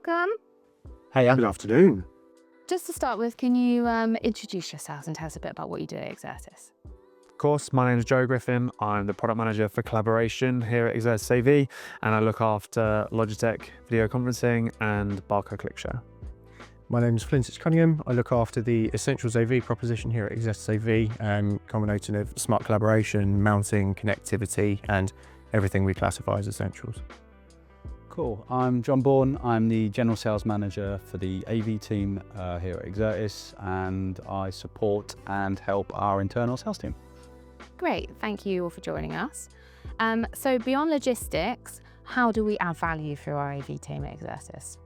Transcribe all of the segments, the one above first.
welcome. Hey, good afternoon. Just to start with, can you introduce yourselves and tell us a bit about what you do at Exertis? Of course, my name is Joe Griffin. I'm the product manager for collaboration here at Exertis AV, and I look after Logitech video conferencing and barcode click share. My name is Flint Cunningham. I look after the Essentials AV proposition here at Exertis AV, combination of smart collaboration, mounting, connectivity, and everything we classify as essentials. Cool. I'm John Bourne. I'm the General Sales Manager for the AV team here at Exertis, and I support and help our internal sales team. Great, thank you all for joining us. So beyond logistics, how do we add value through our AV team at Exertis?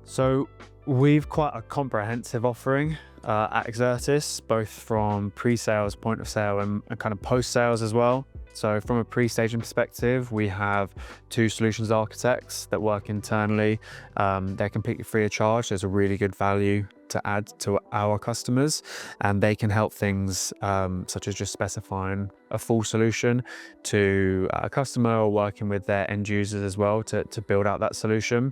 So we've quite a comprehensive offering at Exertis, both from pre-sales, point of sale, and kind of post-sales as well. So from a pre-staging perspective, we have 2 solutions architects that work internally. They're completely free of charge. There's a really good value to add to our customers, and they can help things such as just specifying a full solution to a customer or working with their end users as well to build out that solution.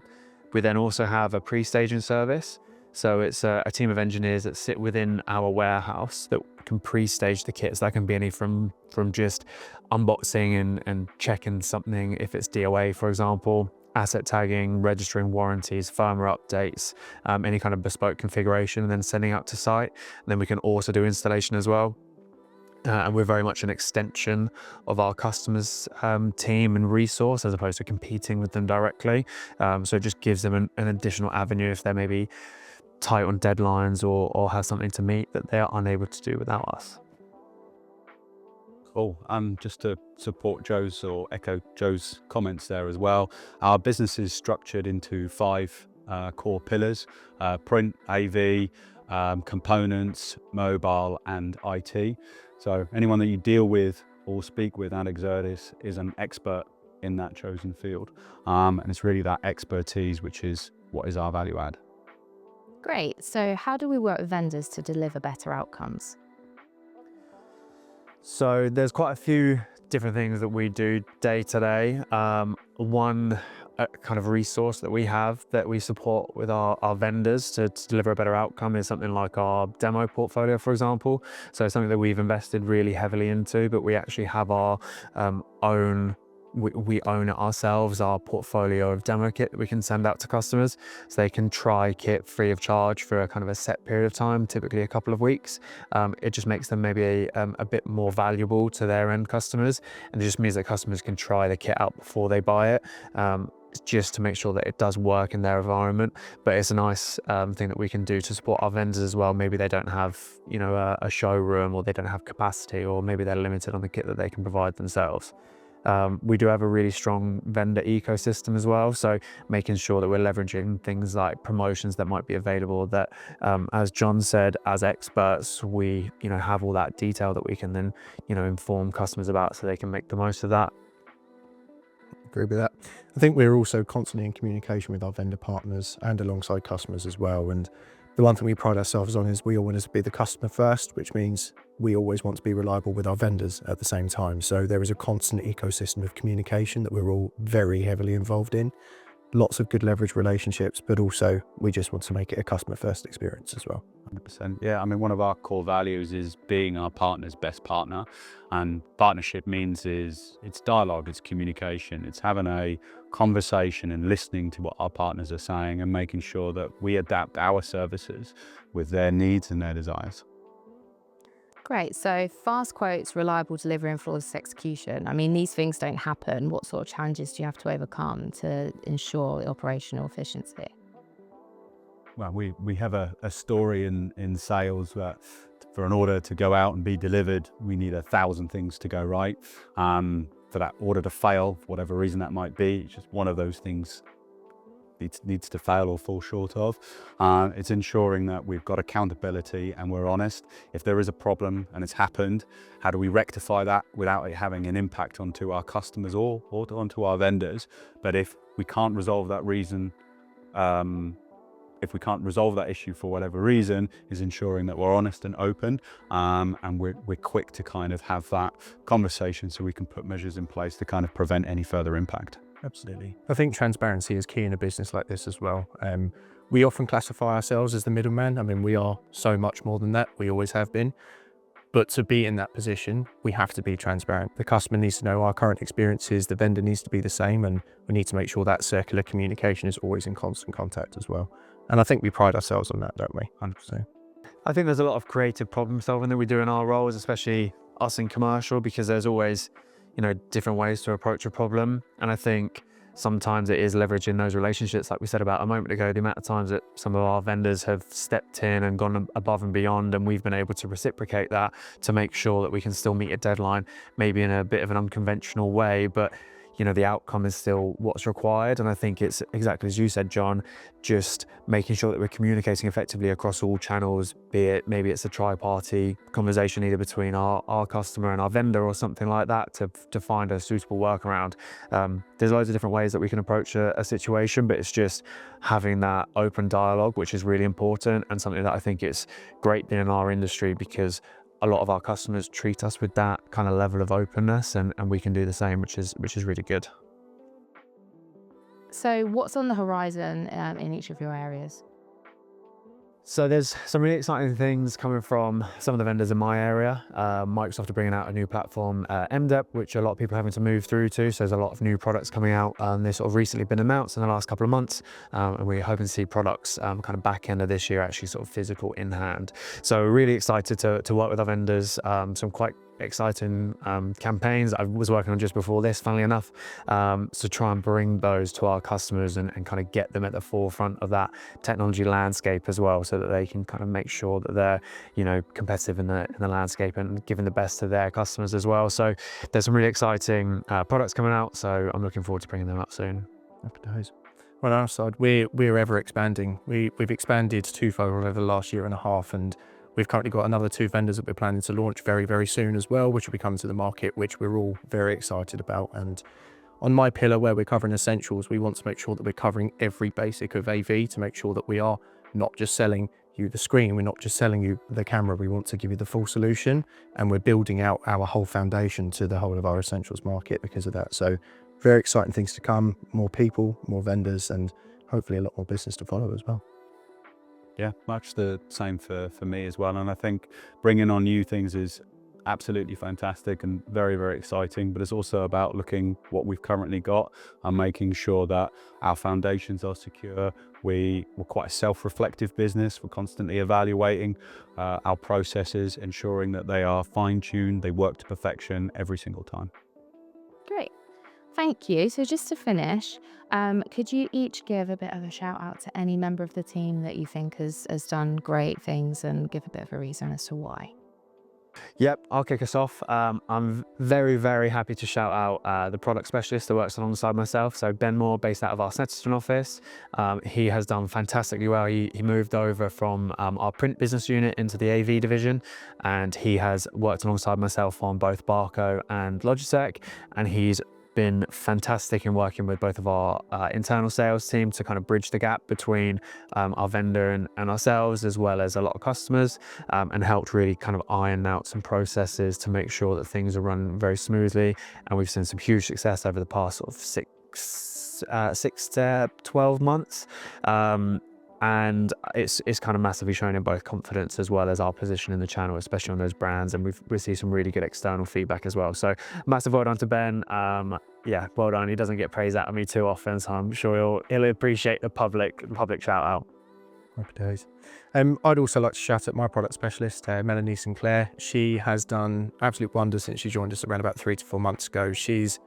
We then also have a pre-staging service. So it's a team of engineers that sit within our warehouse that can pre-stage the kits. That can be any from just unboxing and checking something if it's DOA, for example, asset tagging, registering warranties, firmware updates, any kind of bespoke configuration, and then sending out to site. And then we can also do installation as well. And we're very much an extension of our customers' team and resource as opposed to competing with them directly. So it just gives them an additional avenue if they're maybe tight on deadlines or have something to meet that they are unable to do without us. Cool. Just to support Joe's or echo Joe's comments there as well, our business is structured into 5 core pillars: print, AV, components, mobile, and IT. So anyone that you deal with or speak with at Exertis is an expert in that chosen field. And it's really that expertise which is what is our value add. Great, so how do we work with vendors to deliver better outcomes? So there's quite a few different things that we do day to day. One kind of resource that we have that we support with our vendors to deliver a better outcome is something like our demo portfolio, for example. So something that we've invested really heavily into, but we actually have our own, we own it ourselves, our portfolio of demo kit that we can send out to customers so they can try kit free of charge for a kind of a set period of time, typically a couple of weeks. It just makes them maybe a bit more valuable to their end customers, and it just means that customers can try the kit out before they buy it. Just to make sure that it does work in their environment. But it's a nice thing that we can do to support our vendors as well. Maybe they don't have, you know, a showroom, or they don't have capacity, or maybe they're limited on the kit that they can provide themselves. We do have a really strong vendor ecosystem as well, so making sure that we're leveraging things like promotions that might be available, that as John said, as experts, we have all that detail that we can then inform customers about so they can make the most of that. Agree with that. I think we're also constantly in communication with our vendor partners and alongside customers as well. And the one thing we pride ourselves on is we all want to be the customer first, which means we always want to be reliable with our vendors at the same time. So there is a constant ecosystem of communication that we're all very heavily involved in. Lots of good leverage relationships, but also we just want to make it a customer first experience as well. 100%. Yeah, I mean, one of our core values is being our partner's best partner, and partnership means it's dialogue, it's communication, it's having a conversation and listening to what our partners are saying and making sure that we adapt our services with their needs and their desires. Great, so fast quotes, reliable delivery, and flawless execution. I mean, these things don't happen. What sort of challenges do you have to overcome to ensure the operational efficiency? Well, we have a story in sales that for an order to go out and be delivered, we need 1,000 things to go right. For that order to fail, for whatever reason that might be, it's just one of those things needs to fail or fall short of. It's ensuring that we've got accountability and we're honest. If there is a problem and it's happened, how do we rectify that without it having an impact onto our customers or onto our vendors? But if we can't resolve that reason, if we can't resolve that issue for whatever reason, is ensuring that we're honest and open, and we're quick to kind of have that conversation so we can put measures in place to kind of prevent any further impact. Absolutely. I think transparency is key in a business like this as well. We often classify ourselves as the middleman. I mean, we are so much more than that. We always have been. But to be in that position, we have to be transparent. The customer needs to know our current experiences, the vendor needs to be the same, and we need to make sure that circular communication is always in constant contact as well. And I think we pride ourselves on that, don't we? 100%. I think there's a lot of creative problem solving that we do in our roles, especially us in commercial, because there's always, different ways to approach a problem. And I think sometimes it is leveraging those relationships, like we said about a moment ago, the amount of times that some of our vendors have stepped in and gone above and beyond, and we've been able to reciprocate that to make sure that we can still meet a deadline, maybe in a bit of an unconventional way, but the outcome is still what's required. And I think it's exactly as you said, John, just making sure that we're communicating effectively across all channels, maybe it's a tri-party conversation either between our customer and our vendor or something like that to find a suitable workaround. There's loads of different ways that we can approach a situation, but it's just having that open dialogue, which is really important, and something that I think it's great being in our industry, because a lot of our customers treat us with that kind of level of openness, and we can do the same, which is really good. So what's on the horizon in each of your areas? So there's some really exciting things coming from some of the vendors in my area. Microsoft are bringing out a new platform, MDEP, which a lot of people are having to move through to. So there's a lot of new products coming out. They've sort of recently been announced in the last couple of months. And we're hoping to see products kind of back end of this year, actually sort of physical in hand. So really excited to work with our vendors. Some quite exciting campaigns I was working on just before this, funnily enough, to try and bring those to our customers and kind of get them at the forefront of that technology landscape as well, so that they can kind of make sure that they're competitive in the landscape and giving the best to their customers as well. So there's some really exciting products coming out, so I'm looking forward to bringing them up soon. Happy days. On our side, we're ever expanding. We've expanded twofold over the last year and a half, and we've currently got another 2 vendors that we're planning to launch very, very soon as well, which will be coming to the market, which we're all very excited about. And on my pillar, where we're covering essentials, we want to make sure that we're covering every basic of AV to make sure that we are not just selling you the screen, we're not just selling you the camera, we want to give you the full solution, and we're building out our whole foundation to the whole of our essentials market because of that. So very exciting things to come, more people, more vendors, and hopefully a lot more business to follow as well. Yeah, much the same for me as well. And I think bringing on new things is absolutely fantastic and very, very exciting, but it's also about looking what we've currently got and making sure that our foundations are secure. We're quite a self-reflective business. We're constantly evaluating our processes, ensuring that they are fine-tuned, they work to perfection every single time. Great. Thank you. So just to finish, could you each give a bit of a shout out to any member of the team that you think has done great things, and give a bit of a reason as to why? Yep, I'll kick us off. I'm very, very happy to shout out the product specialist that works alongside myself. So Ben Moore, based out of our Snetterton office. He has done fantastically well. He moved over from our print business unit into the AV division, and he has worked alongside myself on both Barco and Logitech, and he's been fantastic in working with both of our internal sales team to kind of bridge the gap between our vendor and ourselves, as well as a lot of customers, and helped really kind of iron out some processes to make sure that things are run very smoothly. And we've seen some huge success over the past sort of 6 to 12 months. And it's kind of massively shown in both confidence as well as our position in the channel, especially on those brands. And we've received some really good external feedback as well. So massive well done to Ben. Yeah, well done. He doesn't get praise out of me too often, so I'm sure he'll appreciate the public shout out. Happy days. I'd also like to shout out my product specialist, Melanie Sinclair. She has done absolute wonders since she joined us around about 3 to 4 months ago. She's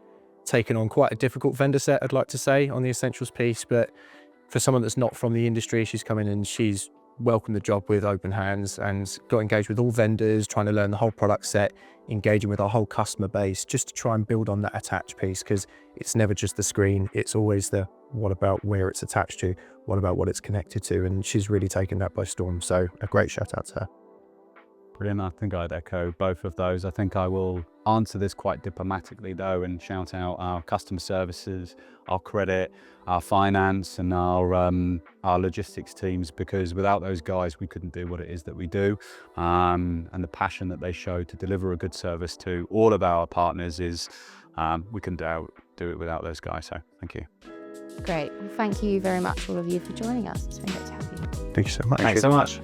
taken on quite a difficult vendor set, I'd like to say, on the essentials piece, but for someone that's not from the industry, she's come in and she's welcomed the job with open hands and got engaged with all vendors, trying to learn the whole product set, engaging with our whole customer base, just to try and build on that attach piece, because it's never just the screen, it's always the what about where it's attached to, what about what it's connected to, and she's really taken that by storm. So a great shout out to her. Brilliant. I think I'd echo both of those. I think I will answer this quite diplomatically though, and shout out our customer services, our credit, our finance, and our logistics teams, because without those guys, we couldn't do what it is that we do. And the passion that they show to deliver a good service to all of our partners is, we couldn't do it without those guys. So thank you. Great. Well, thank you very much, all of you, for joining us. It's been great to have you. Thank you so much. Thanks so much.